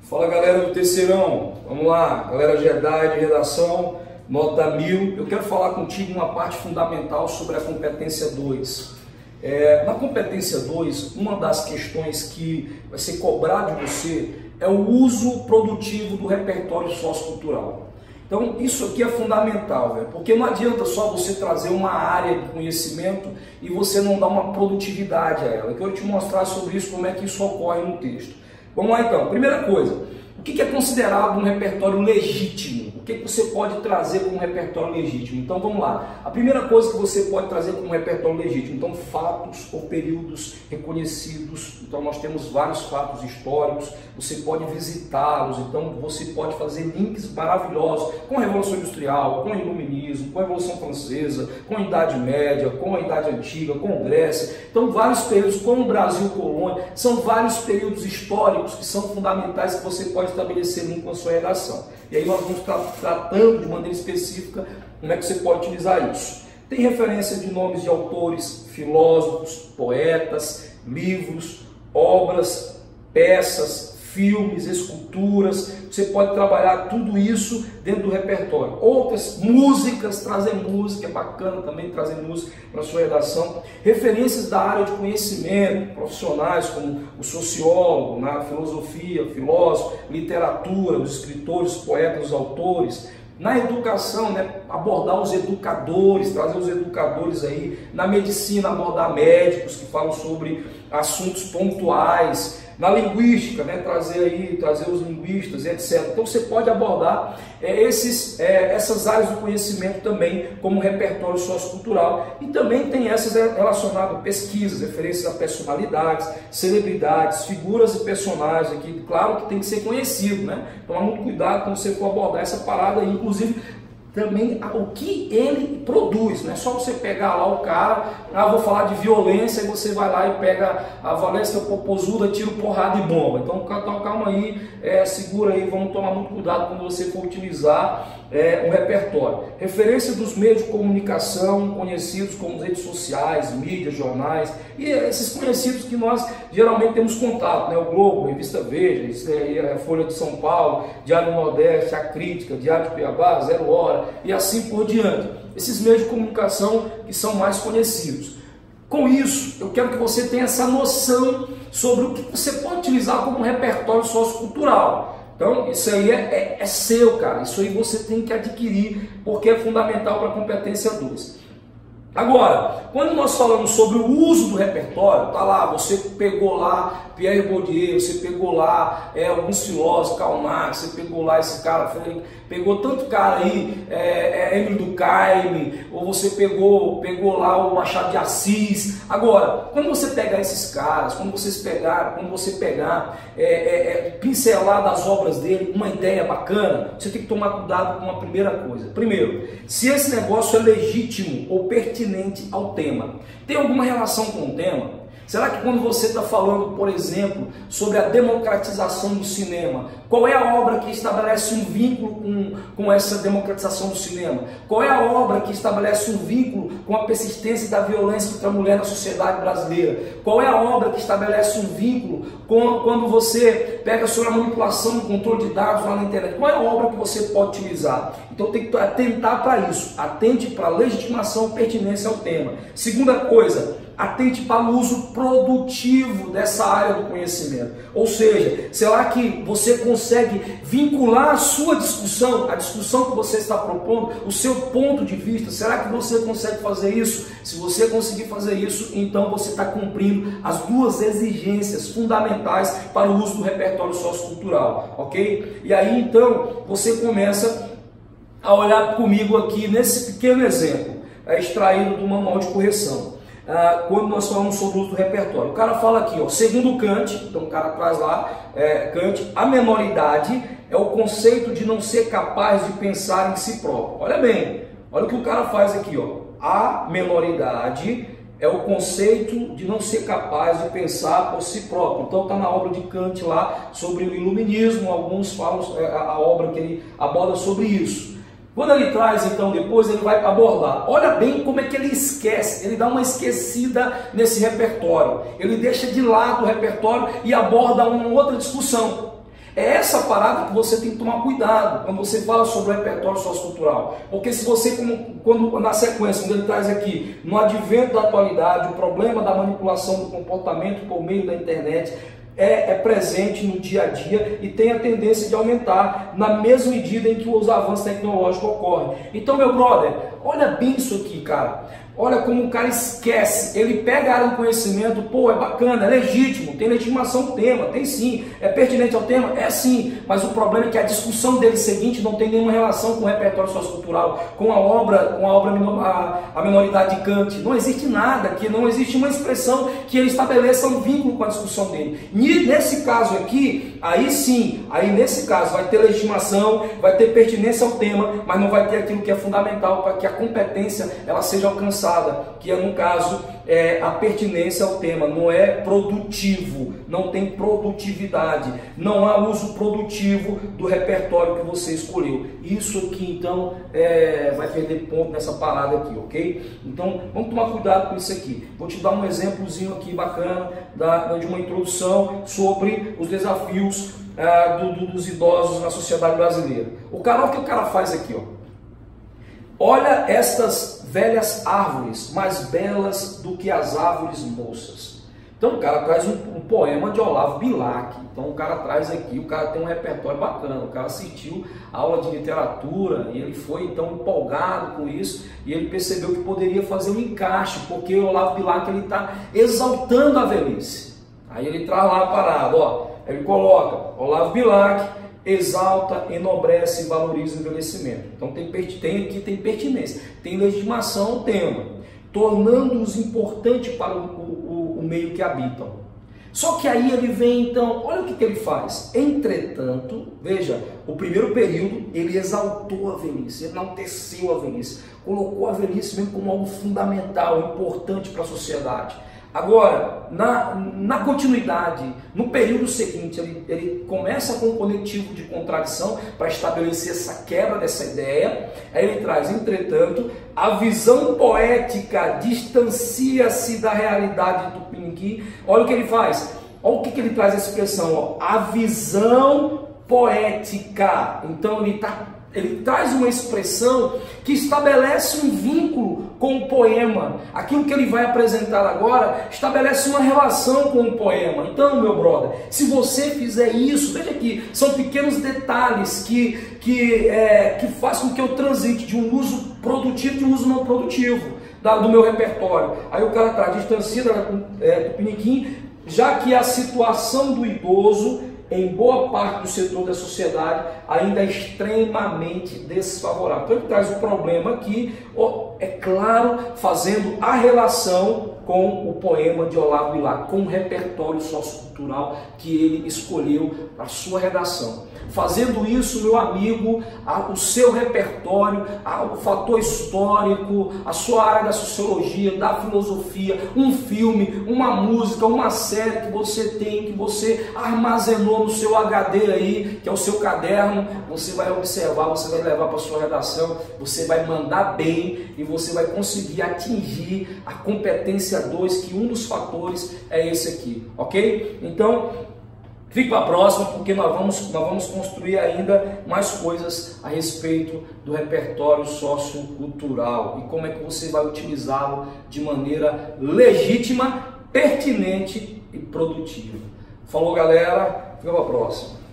Fala galera do terceirão, vamos lá, galera Jedi de redação, nota 1000. Eu quero falar contigo uma parte fundamental sobre a competência 2. Na competência 2, uma das questões que vai ser cobrada de você é o uso produtivo do repertório sociocultural. Então isso aqui é fundamental, porque não adianta só você trazer uma área de conhecimento e você não dar uma produtividade a ela. Eu quero te mostrar sobre isso, como é que isso ocorre no texto. Vamos lá então, primeira coisa, o que é considerado um repertório legítimo? O que você pode trazer como repertório legítimo? Então vamos lá, a primeira coisa que você pode trazer como repertório legítimo, então fatos ou períodos reconhecidos, então nós temos vários fatos históricos, você pode visitá-los, então você pode fazer links maravilhosos com a Revolução Industrial, com o Iluminismo, com a Revolução Francesa, com a Idade Média, com a Idade Antiga, com Grécia, então vários períodos, com o Brasil colônia, são vários períodos históricos que são fundamentais que você pode estabelecer link com a sua redação. E aí nós vamos estar tratando de maneira específica como é que você pode utilizar isso. Tem referência de nomes de autores, filósofos, poetas, livros, obras, peças, filmes, esculturas. Você pode trabalhar tudo isso dentro do repertório. Outras músicas, trazer música, é bacana também trazer música para a sua redação. Referências da área de conhecimento, profissionais como o sociólogo, na filosofia, filósofo, literatura, os escritores, os poetas, os autores. Na educação, abordar os educadores, trazer os educadores aí. Na medicina, abordar médicos que falam sobre assuntos pontuais. Na linguística, trazer os linguistas, etc. Então você pode abordar essas áreas do conhecimento também como repertório sociocultural. E também tem essas relacionadas a pesquisas, referências a personalidades, celebridades, figuras e personagens aqui. Claro que tem que ser conhecido, Tomar muito cuidado quando você for abordar essa parada aí, inclusive também o que ele produz, não é só você pegar lá o cara, vou falar de violência, e você vai lá e pega a Valesca Popozuda, tiro, porrada e bomba. Então calma aí, segura aí, vamos tomar muito cuidado quando você for utilizar um repertório. Referência dos meios de comunicação conhecidos como redes sociais, mídias, jornais, e esses conhecidos que nós geralmente temos contato, o Globo, Revista Veja, a Folha de São Paulo, Diário do Nordeste, a Crítica, Diário de Cuiabá, Zero Hora, e assim por diante. Esses meios de comunicação que são mais conhecidos. Com isso, eu quero que você tenha essa noção sobre o que você pode utilizar como repertório sociocultural. Então, isso aí é seu, cara. Isso aí você tem que adquirir, porque é fundamental para a competência 2. Agora, quando nós falamos sobre o uso do repertório, tá lá, você pegou lá Pierre Bourdieu, você pegou lá alguns filósofos, Karl Marx, você pegou lá esse cara, pegou tanto cara aí, Emile Durkheim, ou você pegou lá o Machado de Assis. Agora, quando você pegar esses caras, quando você pegar pincelar das obras dele, uma ideia bacana, você tem que tomar cuidado com uma primeira coisa. Primeiro, se esse negócio é legítimo ou pertinente ao tema. Tem alguma relação com o tema? Será que quando você está falando, por exemplo, sobre a democratização do cinema, qual é a obra que estabelece um vínculo com essa democratização do cinema? Qual é a obra que estabelece um vínculo com a persistência da violência contra a mulher na sociedade brasileira? Qual é a obra que estabelece um vínculo quando você pega sobre a manipulação do controle de dados lá na internet? Qual é a obra que você pode utilizar? Então tem que atentar para isso. Atente para a legitimação e pertinência ao tema. Segunda coisa, atente para o uso produtivo dessa área do conhecimento. Ou seja, será que você consegue vincular a sua discussão, a discussão que você está propondo, o seu ponto de vista? Será que você consegue fazer isso? Se você conseguir fazer isso, então você está cumprindo as duas exigências fundamentais para o uso do repertório sociocultural, ok? E aí então você começa a olhar comigo aqui nesse pequeno exemplo, extraído do manual de correção. Quando nós falamos sobre o uso do repertório, o cara fala aqui, segundo Kant, então o cara traz lá, Kant, a menoridade é o conceito de não ser capaz de pensar em si próprio. Olha bem, olha o que o cara faz aqui, a menoridade é o conceito de não ser capaz de pensar por si próprio. Então está na obra de Kant lá sobre o iluminismo, alguns falam a obra que ele aborda sobre isso. Quando ele traz, então, depois ele vai abordar. Olha bem como é que ele esquece, ele dá uma esquecida nesse repertório. Ele deixa de lado o repertório e aborda uma outra discussão. É essa parada que você tem que tomar cuidado quando você fala sobre o repertório sociocultural. Porque se você, quando na sequência, quando ele traz aqui, no advento da atualidade, o problema da manipulação do comportamento por meio da internet é presente no dia a dia e tem a tendência de aumentar na mesma medida em que os avanços tecnológicos ocorrem. Então, meu brother, olha bem isso aqui, cara. Olha como o cara esquece, ele pega a área do conhecimento, pô, é bacana, é legítimo, tem legitimação do tema, tem sim, é pertinente ao tema, é sim, mas o problema é que a discussão dele seguinte não tem nenhuma relação com o repertório sociocultural, com a minoridade de Kant, não existe nada, que não existe uma expressão que ele estabeleça um vínculo com a discussão dele. Nesse caso aqui, aí sim, aí nesse caso vai ter legitimação, vai ter pertinência ao tema, mas não vai ter aquilo que é fundamental para que a competência ela seja alcançada, que é no caso a pertinência ao tema, não é produtivo, não tem produtividade, não há uso produtivo do repertório que você escolheu. Isso aqui então vai perder ponto nessa parada aqui, ok? Então vamos tomar cuidado com isso aqui. Vou te dar um exemplozinho aqui bacana de uma introdução sobre os desafios dos idosos na sociedade brasileira. O que o cara faz aqui, ó. Olha estas velhas árvores, mais belas do que as árvores moças. Então o cara traz um poema de Olavo Bilac. Então o cara traz aqui, o cara tem um repertório bacana. O cara assistiu a aula de literatura e ele foi então empolgado com isso e ele percebeu que poderia fazer um encaixe, porque o Olavo Bilac ele está exaltando a velhice. Aí ele traz lá a parada, ó, ele coloca Olavo Bilac exalta, enobrece e valoriza o envelhecimento. Então tem pertinência, tem legitimação ao tema, tornando-os importante para o meio que habitam. Só que aí ele vem então, olha o que ele faz. Entretanto, veja, o primeiro período ele exaltou a velhice, enalteceu a velhice, colocou a velhice mesmo como algo fundamental, importante para a sociedade. Agora, na continuidade, no período seguinte, ele começa com um conectivo de contradição para estabelecer essa quebra dessa ideia. Aí ele traz, entretanto, a visão poética distancia-se da realidade do Tupiniquim. Olha o que ele faz, olha o que ele traz a expressão, ó, a visão poética. Então ele traz uma expressão que estabelece um vínculo com o poema. Aquilo que ele vai apresentar agora estabelece uma relação com o poema. Então, meu brother, se você fizer isso, veja aqui, são pequenos detalhes que faz com que eu transite de um uso produtivo de um uso não produtivo do meu repertório. Aí o cara traz distancia do Tupiniquim, já que a situação do idoso em boa parte do setor da sociedade ainda é extremamente desfavorável. Então ele traz o problema aqui, é claro, fazendo a relação com o poema de Olavo Bilac, com o repertório sociocultural que ele escolheu para a sua redação. Fazendo isso, meu amigo, o seu repertório, o fator histórico, a sua área da sociologia, da filosofia, um filme, uma música, uma série que você tem, que você armazenou no seu HD aí, que é o seu caderno, você vai observar, você vai levar para a sua redação, você vai mandar bem e você vai conseguir atingir a competência 2, que um dos fatores é esse aqui, ok? Então, fique para a próxima, porque nós vamos construir ainda mais coisas a respeito do repertório sociocultural e como é que você vai utilizá-lo de maneira legítima, pertinente e produtiva. Falou, galera, fica para a próxima.